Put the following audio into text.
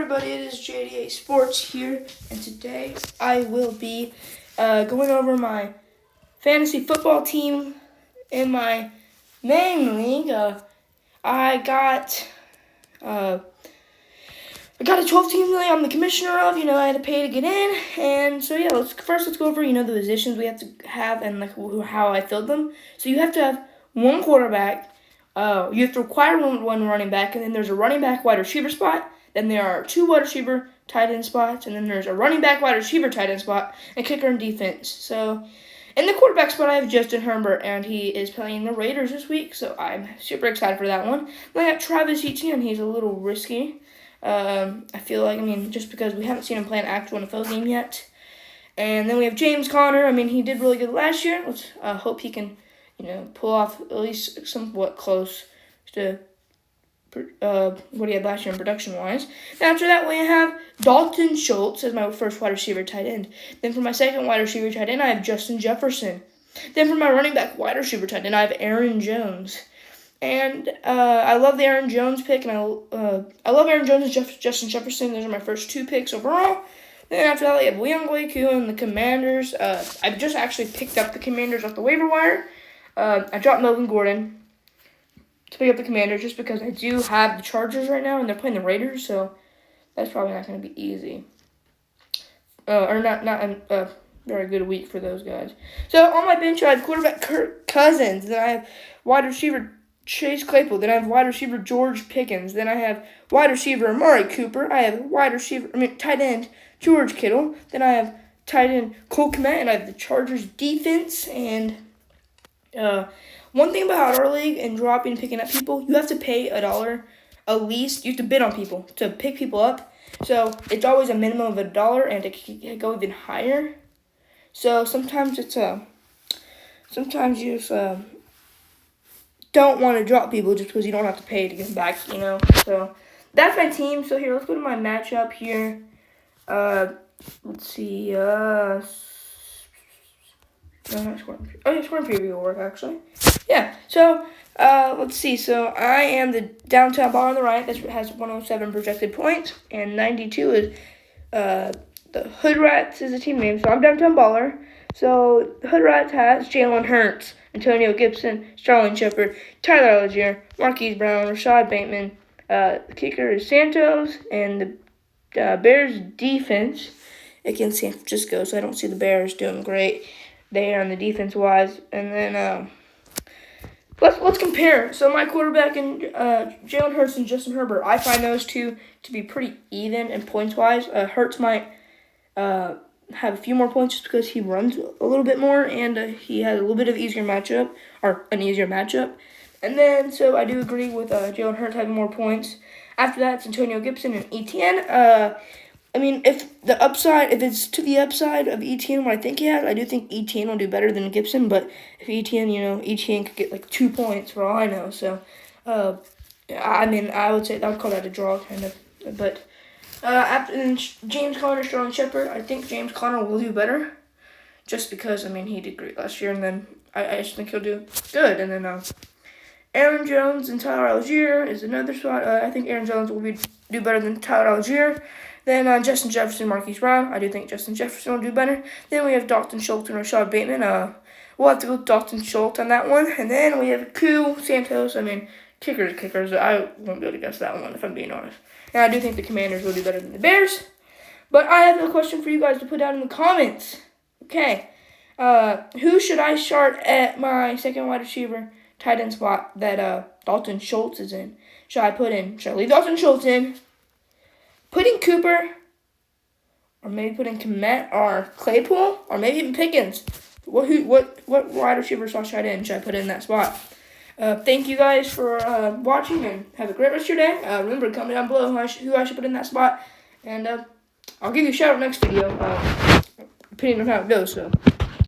everybody, it is JDA Sports here, and today I will be going over my fantasy football team in my main league. I got a 12-team league I'm the commissioner of. I had to pay to get in, and so yeah, let's go over the positions we have to have and how I filled them. So you have to have one quarterback. You have to require one running back, and then there's a running back wide receiver spot. Then there are two wide receiver tight end spots, and then there's a running back wide receiver tight end spot, and kicker and defense. So in the quarterback spot, I have Justin Herbert, and he is playing the Raiders this week, so I'm super excited for that one. Then I got Travis Etienne. He's a little risky. I feel like, just because we haven't seen him play an actual NFL game yet. And then we have James Conner. He did really good last year. Let's hope he can pull off at least somewhat close to what he had last year in production-wise. After that, we have Dalton Schultz as my first wide receiver tight end. Then for my second wide receiver tight end, I have Justin Jefferson. Then for my running back wide receiver tight end, I have Aaron Jones. And I love the Aaron Jones pick, and I love Aaron Jones and Justin Jefferson. Those are my first two picks overall. Then after that, we have Leon Goiku and the Commanders. I just actually picked up the Commanders off the waiver wire. I dropped Melvin Gordon to pick up the Commanders just because I do have the Chargers right now, and they're playing the Raiders, so that's probably not going to be easy. Or not a very good week for those guys. So on my bench, I have quarterback Kirk Cousins. Then I have wide receiver Chase Claypool. Then I have wide receiver George Pickens. Then I have wide receiver Amari Cooper. I have tight end George Kittle. Then I have tight end Cole Kmet, and I have the Chargers defense. And one thing about our league and dropping and picking up people, you have to pay $1 at least. You have to bid on people to pick people up. So it's always a minimum of $1, and it can go even higher. So sometimes sometimes you just don't want to drop people just because you don't have to pay to get them back, So that's my team. So here, let's go to my matchup here. Let's see. Scoring preview will work, actually. Yeah, so let's see. So I am the downtown baller on the right. That has 107 projected points, and 92 is the Hood Rats is the team name. So I'm downtown baller. So the Hood Rats has Jalen Hurts, Antonio Gibson, Sterling Shepard, Tyler Algier, Marquise Brown, Rashad Bateman. The kicker is Santos, and the Bears defense against San Francisco. So I don't see the Bears doing great there on the defense-wise. And then let's compare. So my quarterback and Jalen Hurts and Justin Herbert, I find those two to be pretty even in points-wise. Hurts might have a few more points just because he runs a little bit more, and he has a little bit of an easier matchup. And then, so I do agree with Jalen Hurts having more points. After that, it's Antonio Gibson and Etienne. If it's to the upside of Etienne, what I think he has, I do think Etienne will do better than Gibson. But if Etienne could get like 2 points for all I know. So, I would say I would call that a draw kind of. But after James Conner, Sterling Shepard, I think James Conner will do better, just because he did great last year, and then I just think he'll do good. And then Aaron Jones and Tyler Algier is another spot. I think Aaron Jones will do better than Tyler Algier. Then Justin Jefferson, Marquise Brown. I do think Justin Jefferson will do better. Then we have Dalton Schultz and Rashad Bateman. We'll have to go with Dalton Schultz on that one. And then we have Santos. Kickers. I won't be able to guess that one if I'm being honest. And I do think the Commanders will do better than the Bears. But I have a question for you guys to put down in the comments. Okay. Who should I start at my second wide receiver tight end spot that Dalton Schultz is in? Should I leave Dalton Schultz in? Put in Cooper, or maybe put in Kmet or Claypool, or maybe even Pickens. What wide receiver slot should I put in that spot? Thank you guys for watching, and have a great rest of your day. Remember, comment down below who I should put in that spot, and I'll give you a shout out next video, depending on how it goes. So.